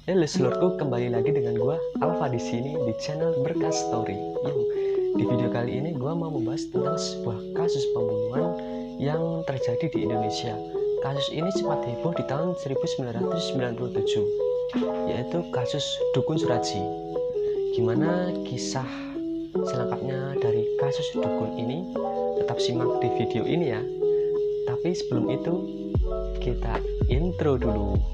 Halo seluruhku, kembali lagi dengan gua Alfa di sini di channel Berkas Story. Di video kali ini gua mau membahas tentang sebuah kasus pembunuhan yang terjadi di Indonesia. Kasus ini sempat heboh di tahun 1997, yaitu kasus Dukun Suraji. Gimana kisah selengkapnya dari kasus dukun ini? Tetap simak di video ini ya. Tapi sebelum itu, kita intro dulu.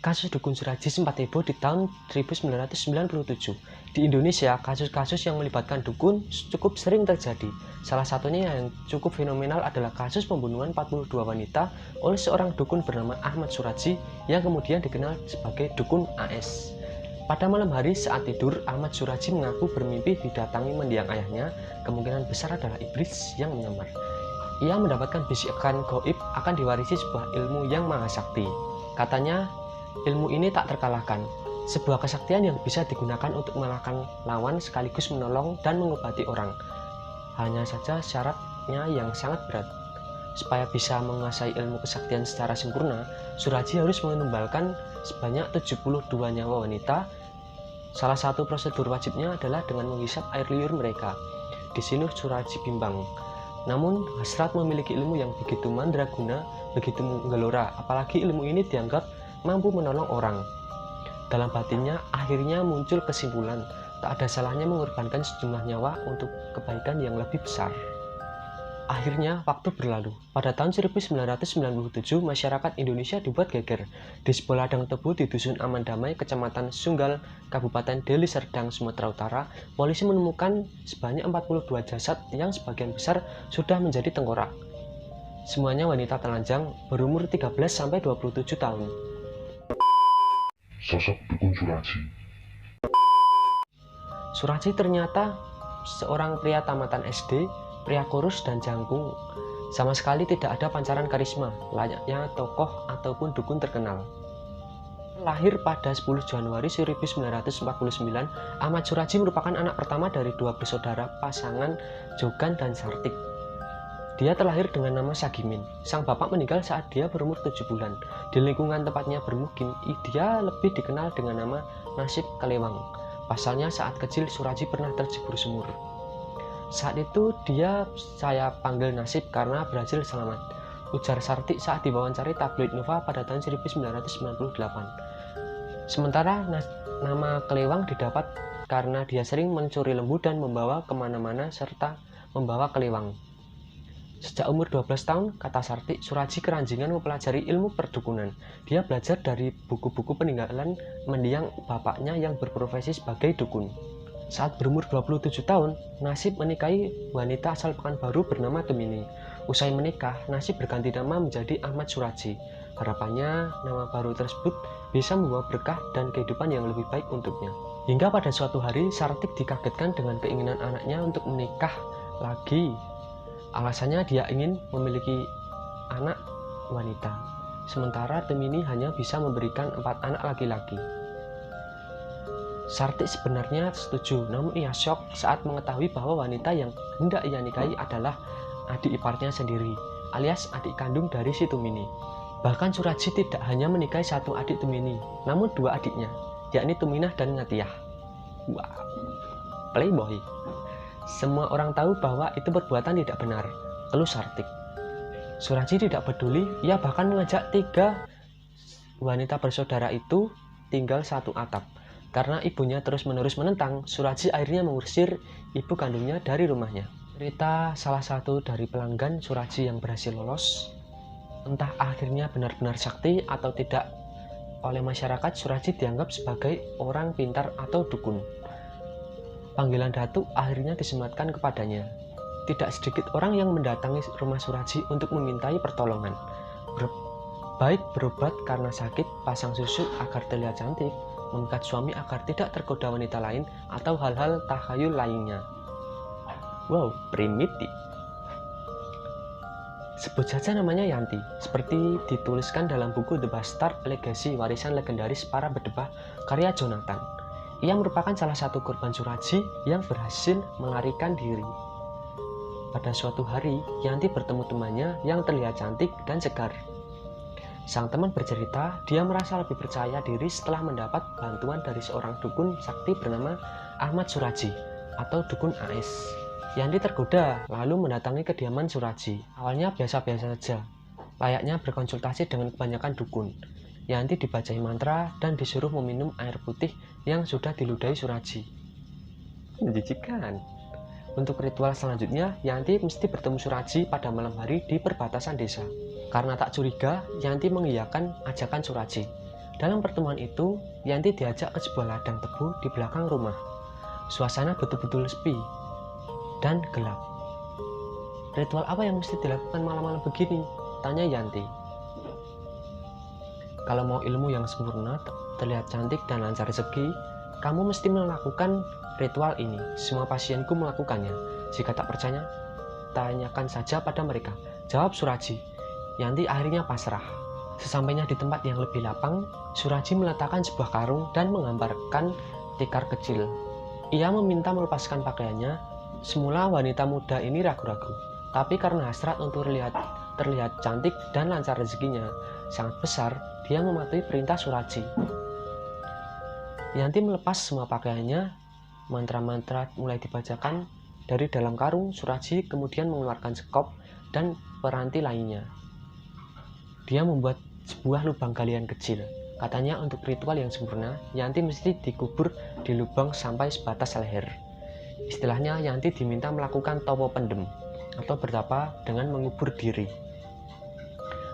Kasus Dukun Suraji sempat heboh di tahun 1997. Di Indonesia, kasus-kasus yang melibatkan dukun cukup sering terjadi. Salah satunya yang cukup fenomenal adalah kasus pembunuhan 42 wanita oleh seorang dukun bernama Ahmad Suraji yang kemudian dikenal sebagai Dukun AS. Pada malam hari saat tidur, Ahmad Suraji mengaku bermimpi didatangi mendiang ayahnya, kemungkinan besar adalah iblis yang menyamar. Ia mendapatkan bisikan gaib akan diwarisi sebuah ilmu yang maha sakti. Katanya, ilmu ini tak terkalahkan, sebuah kesaktian yang bisa digunakan untuk mengalahkan lawan sekaligus menolong dan mengobati orang. Hanya saja syaratnya yang sangat berat. Supaya bisa menguasai ilmu kesaktian secara sempurna, Suraji harus menumbalkan sebanyak 72 nyawa wanita. Salah satu prosedur wajibnya adalah dengan menghisap air liur mereka. Di sini Suraji bimbang. Namun, hasrat memiliki ilmu yang begitu mandraguna, begitu menggelora, apalagi ilmu ini dianggap mampu menolong orang. Dalam batinnya akhirnya muncul kesimpulan, tak ada salahnya mengorbankan sejumlah nyawa untuk kebaikan yang lebih besar. Akhirnya waktu berlalu. Pada tahun 1997, masyarakat Indonesia dibuat geger. Di sebuah ladang tebu di Dusun Aman Damai, Kecamatan Sunggal, Kabupaten Deli Serdang, Sumatera Utara, polisi menemukan sebanyak 42 jasad yang sebagian besar sudah menjadi tengkorak. Semuanya wanita telanjang berumur 13-27 tahun. Sosok Dukun Suraji. Suraji ternyata seorang pria tamatan SD, pria kurus dan jangkung. Sama sekali tidak ada pancaran karisma, layaknya tokoh ataupun dukun terkenal. Lahir pada 10 Januari 1949, Ahmad Suraji merupakan anak pertama dari dua bersaudara pasangan Jogan dan Sartik. Dia terlahir dengan nama Sagimin. Sang bapak meninggal saat dia berumur 7 bulan. Di lingkungan tempatnya bermukim, dia lebih dikenal dengan nama Nasib Kelewang. Pasalnya saat kecil Suraji pernah terjebur sumur. Saat itu saya panggil Nasib karena berhasil selamat, ujar Sartik saat diwawancari tabloid Nova pada tahun 1998. Sementara nama Kelewang didapat karena dia sering mencuri lembu dan membawa kemana-mana serta membawa kelewang. Sejak umur 12 tahun, kata Sartik, Suraji keranjingan mempelajari ilmu perdukunan. Dia belajar dari buku-buku peninggalan mendiang bapaknya yang berprofesi sebagai dukun. Saat berumur 27 tahun, Nasib menikahi wanita asal Pekanbaru bernama Tumini. Usai menikah, Nasib berganti nama menjadi Ahmad Suraji. Harapannya, nama baru tersebut bisa membawa berkah dan kehidupan yang lebih baik untuknya. Hingga pada suatu hari, Sartik dikagetkan dengan keinginan anaknya untuk menikah lagi. Alasannya dia ingin memiliki anak wanita, sementara Tumini hanya bisa memberikan 4 anak laki-laki. Sartik sebenarnya setuju, namun ia syok saat mengetahui bahwa wanita yang hendak ia nikahi adalah adik iparnya sendiri, alias adik kandung dari si Tumini. Bahkan Suraji tidak hanya menikahi satu adik Tumini, namun 2 adiknya, yakni Tuminah dan Ngatiyah. Wow, playboy. Semua orang tahu bahwa itu perbuatan tidak benar, keluh Sartik. Suraji tidak peduli, ia bahkan mengajak 3 wanita bersaudara itu tinggal satu atap. Karena ibunya terus-menerus menentang, Suraji akhirnya mengusir ibu kandungnya dari rumahnya. Cerita salah satu dari pelanggan Suraji yang berhasil lolos, entah akhirnya benar-benar sakti atau tidak oleh masyarakat, Suraji dianggap sebagai orang pintar atau dukun. Panggilan datuk akhirnya disematkan kepadanya. Tidak sedikit orang yang mendatangi rumah Suraji untuk memintai pertolongan. Baik berobat karena sakit, pasang susu agar terlihat cantik, memikat suami agar tidak tergoda wanita lain, atau hal-hal takhayul lainnya. Wow, primitif. Sebut saja namanya Yanti, seperti dituliskan dalam buku The Bastard Legacy, warisan legendaris para berdebah karya Jonathan. Ia merupakan salah satu korban Suraji yang berhasil melarikan diri. Pada suatu hari, Yanti bertemu temannya yang terlihat cantik dan segar. Sang teman bercerita, dia merasa lebih percaya diri setelah mendapat bantuan dari seorang dukun sakti bernama Ahmad Suraji atau Dukun AS. Yanti tergoda lalu mendatangi kediaman Suraji. Awalnya biasa-biasa saja, layaknya berkonsultasi dengan kebanyakan dukun. Yanti dibacai mantra dan disuruh meminum air putih yang sudah diludahi Suraji. Menjijikan. Untuk ritual selanjutnya, Yanti mesti bertemu Suraji pada malam hari di perbatasan desa. Karena tak curiga, Yanti mengiyakan ajakan Suraji. Dalam pertemuan itu, Yanti diajak ke sebuah ladang tebu di belakang rumah. Suasana betul-betul sepi dan gelap. Ritual apa yang mesti dilakukan malam-malam begini? Tanya Yanti. Kalau mau ilmu yang sempurna, terlihat cantik dan lancar rezeki, kamu mesti melakukan ritual ini. Semua pasienku melakukannya. Jika tak percaya, tanyakan saja pada mereka. Jawab Suraji. Yanti akhirnya pasrah. Sesampainya di tempat yang lebih lapang, Suraji meletakkan sebuah karung dan menggambarkan tikar kecil. Ia meminta melepaskan pakaiannya. Semula wanita muda ini ragu-ragu, tapi karena hasrat untuk terlihat cantik dan lancar rezekinya sangat besar, dia mematuhi perintah Suraji. Yanti melepas semua pakaiannya. Mantra-mantra mulai dibacakan dari dalam karung. Suraji kemudian mengeluarkan sekop dan peranti lainnya. Dia membuat sebuah lubang galian kecil. Katanya untuk ritual yang sempurna, Yanti mesti dikubur di lubang sampai sebatas leher. Istilahnya, Yanti diminta melakukan topo pendem atau bertapa dengan mengubur diri.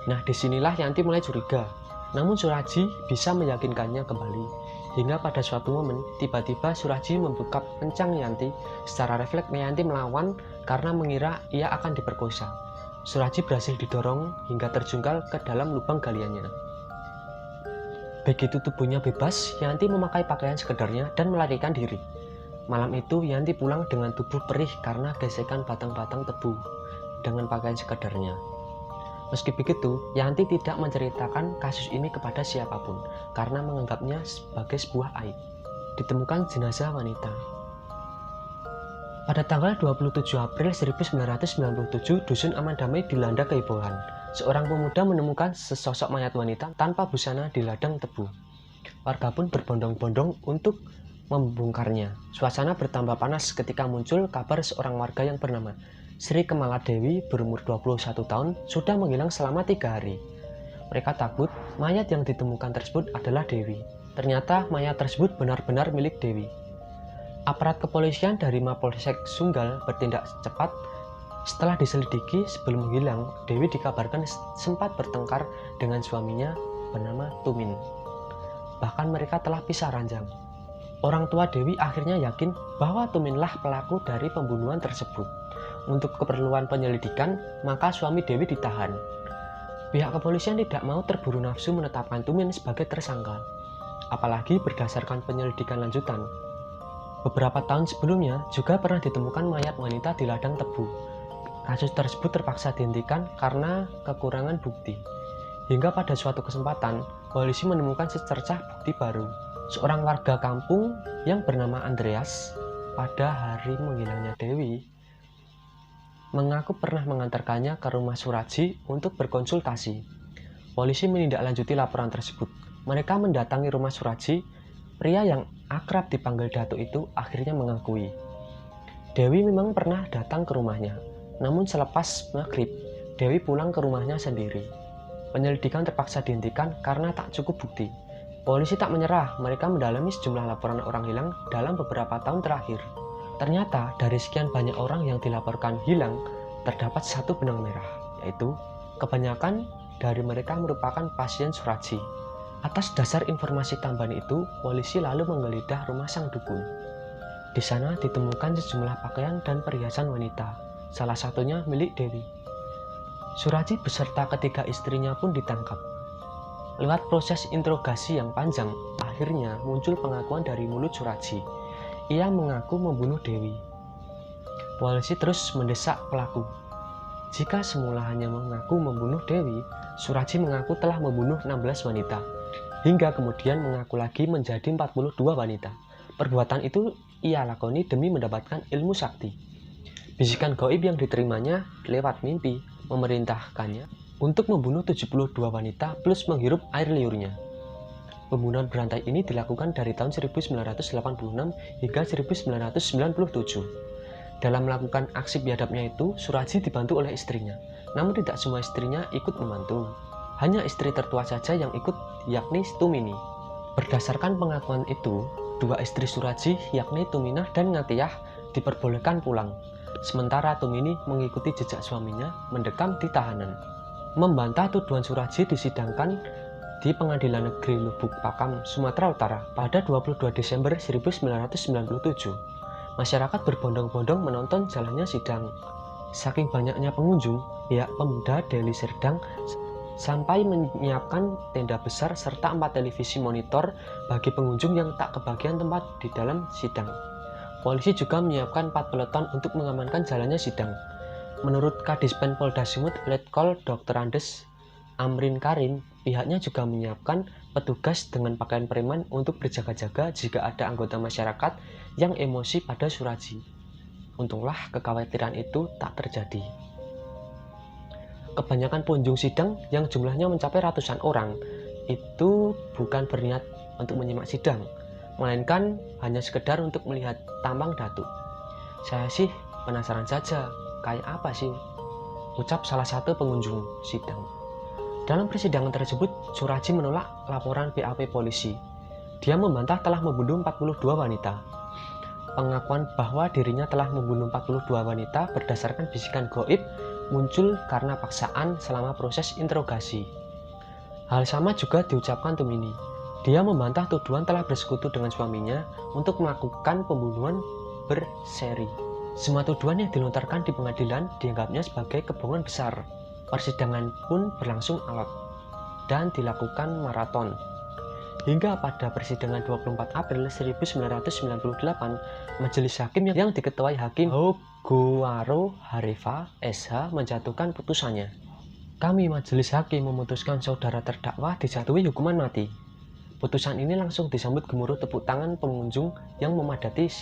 Nah, disinilah Yanti mulai curiga. Namun Suraji bisa meyakinkannya kembali. Hingga pada suatu momen, tiba-tiba Suraji membuka kencang Yanti. Secara refleks, Yanti melawan karena mengira ia akan diperkosa. Suraji berhasil didorong hingga terjungkal ke dalam lubang galiannya. Begitu tubuhnya bebas, Yanti memakai pakaian sekedarnya dan melarikan diri. Malam itu, Yanti pulang dengan tubuh perih karena gesekan batang-batang tebu dengan pakaian sekedarnya. Meski begitu, Yanti tidak menceritakan kasus ini kepada siapapun karena menganggapnya sebagai sebuah aib. Ditemukan jenazah wanita. Pada tanggal 27 April 1997, Dusun Aman Damai dilanda kehebohan. Seorang pemuda menemukan sesosok mayat wanita tanpa busana di ladang tebu. Warga pun berbondong-bondong untuk membongkarnya. Suasana bertambah panas ketika muncul kabar seorang warga yang bernama Sri Kemala Dewi berumur 21 tahun sudah menghilang selama 3 hari. Mereka takut mayat yang ditemukan tersebut adalah Dewi. Ternyata mayat tersebut benar-benar milik Dewi. Aparat kepolisian dari Mapolsek Sunggal bertindak cepat. Setelah diselidiki, sebelum menghilang, Dewi dikabarkan sempat bertengkar dengan suaminya bernama Tumin. Bahkan mereka telah pisah ranjang. Orang tua Dewi akhirnya yakin bahwa Tuminlah pelaku dari pembunuhan tersebut. Untuk keperluan penyelidikan, maka suami Dewi ditahan. Pihak kepolisian tidak mau terburu nafsu menetapkan Tumin sebagai tersangka, apalagi berdasarkan penyelidikan lanjutan. Beberapa tahun sebelumnya juga pernah ditemukan mayat wanita di ladang tebu. Kasus tersebut terpaksa dihentikan karena kekurangan bukti. Hingga pada suatu kesempatan, polisi menemukan secercah bukti baru. Seorang warga kampung yang bernama Andreas pada hari menghilangnya Dewi mengaku pernah mengantarkannya ke rumah Suraji untuk berkonsultasi. Polisi menindaklanjuti laporan tersebut. Mereka mendatangi rumah Suraji. Pria yang akrab dipanggil Datuk itu akhirnya mengakui Dewi memang pernah datang ke rumahnya. Namun selepas maghrib, Dewi pulang ke rumahnya sendiri. Penyelidikan terpaksa dihentikan karena tak cukup bukti. Polisi tak menyerah, mereka mendalami sejumlah laporan orang hilang dalam beberapa tahun terakhir. Ternyata dari sekian banyak orang yang dilaporkan hilang, terdapat satu benang merah, yaitu kebanyakan dari mereka merupakan pasien Suraji. Atas dasar informasi tambahan itu, polisi lalu menggeledah rumah sang dukun. Di sana ditemukan sejumlah pakaian dan perhiasan wanita, salah satunya milik Dewi. Suraji beserta ketiga istrinya pun ditangkap. Lewat proses interogasi yang panjang, akhirnya muncul pengakuan dari mulut Suraji. Ia mengaku membunuh Dewi. Polisi terus mendesak pelaku. Jika semula hanya mengaku membunuh Dewi, Suraji mengaku telah membunuh 16 wanita. Hingga kemudian mengaku lagi menjadi 42 wanita. Perbuatan itu ia lakoni demi mendapatkan ilmu sakti. Bisikan gaib yang diterimanya lewat mimpi memerintahkannya untuk membunuh 72 wanita plus menghirup air liurnya. Pembunuhan berantai ini dilakukan dari tahun 1986 hingga 1997. Dalam melakukan aksi biadabnya itu, Suraji dibantu oleh istrinya. Namun tidak semua istrinya ikut membantu. Hanya istri tertua saja yang ikut, yakni Tumini. Berdasarkan pengakuan itu, dua istri Suraji, yakni Tuminah dan Ngatiyah, diperbolehkan pulang. Sementara Tumini mengikuti jejak suaminya mendekam di tahanan. Membantah tuduhan Suraji disidangkan di Pengadilan Negeri Lubuk Pakam, Sumatera Utara pada 22 Desember 1997. Masyarakat berbondong-bondong menonton jalannya sidang. Saking banyaknya pengunjung, pihak Pemda Deli Serdang sampai menyiapkan tenda besar serta 4 televisi monitor bagi pengunjung yang tak kebagian tempat di dalam sidang. Polisi juga menyiapkan 4 peleton untuk mengamankan jalannya sidang. Menurut Kadispen Polda Sumut, Letkol Dr. Andes Amrin Karim, pihaknya juga menyiapkan petugas dengan pakaian preman untuk berjaga-jaga jika ada anggota masyarakat yang emosi pada Suraji. Untunglah kekhawatiran itu tak terjadi. Kebanyakan pengunjung sidang yang jumlahnya mencapai ratusan orang itu bukan berniat untuk menyimak sidang, melainkan hanya sekedar untuk melihat tambang datuk. Saya sih penasaran saja, kayak apa sih? Ucap salah satu pengunjung sidang. Dalam persidangan tersebut, Suraji menolak laporan BAP polisi. Dia membantah telah membunuh 42 wanita. Pengakuan bahwa dirinya telah membunuh 42 wanita berdasarkan bisikan gaib muncul karena paksaan selama proses interogasi. Hal sama juga diucapkan Tumini. Dia membantah tuduhan telah bersekutu dengan suaminya untuk melakukan pembunuhan berseri. Semua tuduhan yang dilontarkan di pengadilan dianggapnya sebagai kebohongan besar. Persidangan pun berlangsung alot dan dilakukan maraton. Hingga pada persidangan 24 April 1998, majelis hakim yang diketuai Hakim Hogowaro Harifa SH menjatuhkan putusannya. Kami majelis hakim memutuskan saudara terdakwa dijatuhi hukuman mati. Putusan ini langsung disambut gemuruh tepuk tangan pengunjung yang memadati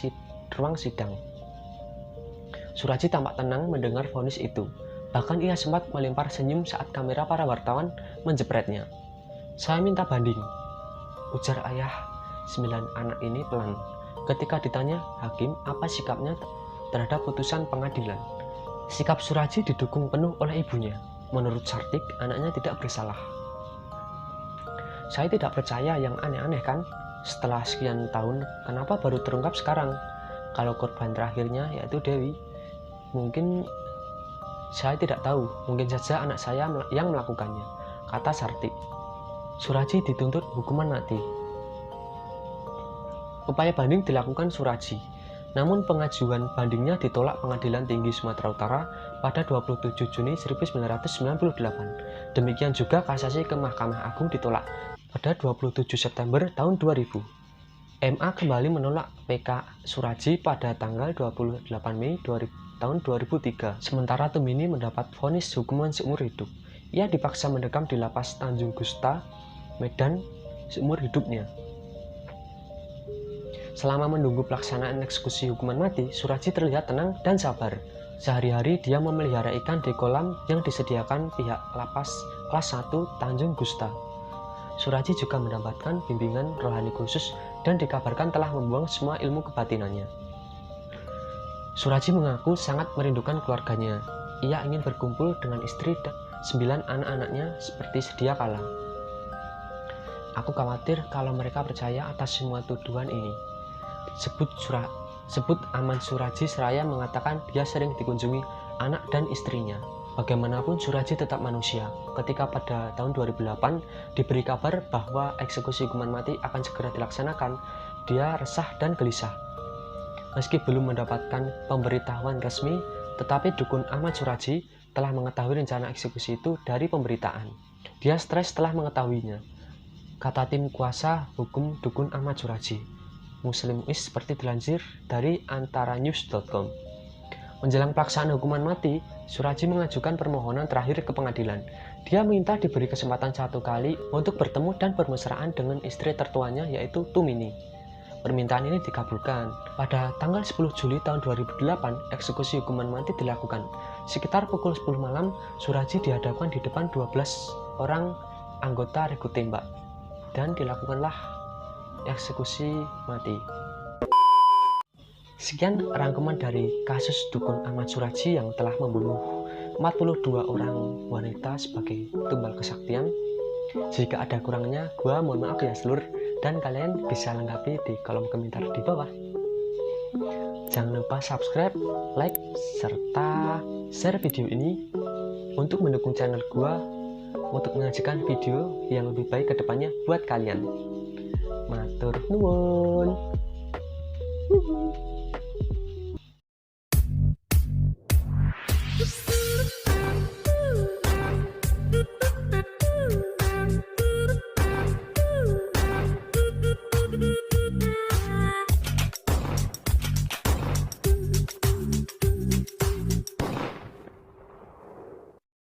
ruang sidang. Suraji tampak tenang mendengar vonis itu. Bahkan ia sempat melempar senyum saat kamera para wartawan menjepretnya. Saya minta banding, ujar ayah 9 anak ini pelan. Ketika ditanya hakim apa sikapnya terhadap putusan pengadilan. Sikap Suraji didukung penuh oleh ibunya. Menurut Sartik, anaknya tidak bersalah. Saya tidak percaya yang aneh-aneh kan? Setelah sekian tahun, kenapa baru terungkap sekarang? Kalau korban terakhirnya yaitu Dewi, mungkin saya tidak tahu, mungkin saja anak saya yang melakukannya, kata Sartik. Suraji dituntut hukuman mati. Upaya banding dilakukan Suraji, namun pengajuan bandingnya ditolak Pengadilan Tinggi Sumatera Utara pada 27 Juni 1998. Demikian juga kasasi ke Mahkamah Agung ditolak pada 27 September tahun 2000. MA kembali menolak PK Suraji pada tanggal 28 Mei tahun 2003. Sementara Tumini mendapat vonis hukuman seumur hidup. Ia dipaksa mendekam di lapas Tanjung Gusta, Medan seumur hidupnya. Selama menunggu pelaksanaan eksekusi hukuman mati, Suraji terlihat tenang dan sabar. Sehari-hari dia memelihara ikan di kolam yang disediakan pihak lapas kelas 1 Tanjung Gusta. Suraji juga mendapatkan bimbingan rohani khusus dan dikabarkan telah membuang semua ilmu kebatinannya. Suraji mengaku sangat merindukan keluarganya. Ia ingin berkumpul dengan istri dan 9 anak-anaknya seperti sedia kala. Aku khawatir kalau mereka percaya atas semua tuduhan ini. Sebut Aman Suraji seraya mengatakan dia sering dikunjungi anak dan istrinya. Bagaimanapun Suraji tetap manusia. Ketika pada tahun 2008 diberi kabar bahwa eksekusi hukuman mati akan segera dilaksanakan, dia resah dan gelisah. Meski belum mendapatkan pemberitahuan resmi, tetapi dukun Ahmad Suraji telah mengetahui rencana eksekusi itu dari pemberitaan. Dia stres setelah mengetahuinya, kata tim kuasa hukum dukun Ahmad Suraji. Muslim Is seperti dilansir dari antaranews.com. Menjelang pelaksanaan hukuman mati, Suraji mengajukan permohonan terakhir ke pengadilan. Dia minta diberi kesempatan 1 kali untuk bertemu dan bermesraan dengan istri tertuanya yaitu Tumini. Permintaan ini dikabulkan. Pada tanggal 10 Juli tahun 2008, eksekusi hukuman mati dilakukan. Sekitar pukul 10 malam, Suraji dihadapkan di depan 12 orang anggota regu tembak dan dilakukanlah eksekusi mati. Sekian rangkuman dari kasus dukun Ahmad Suraji yang telah membunuh 42 orang wanita sebagai tumbal kesaktian. Jika ada kurangnya, gua mohon maaf ya seluruh, dan kalian bisa lengkapi di kolom komentar di bawah. Jangan lupa subscribe, like, serta share video ini untuk mendukung channel gua untuk menyajikan video yang lebih baik ke depannya buat kalian. Matur nuwun.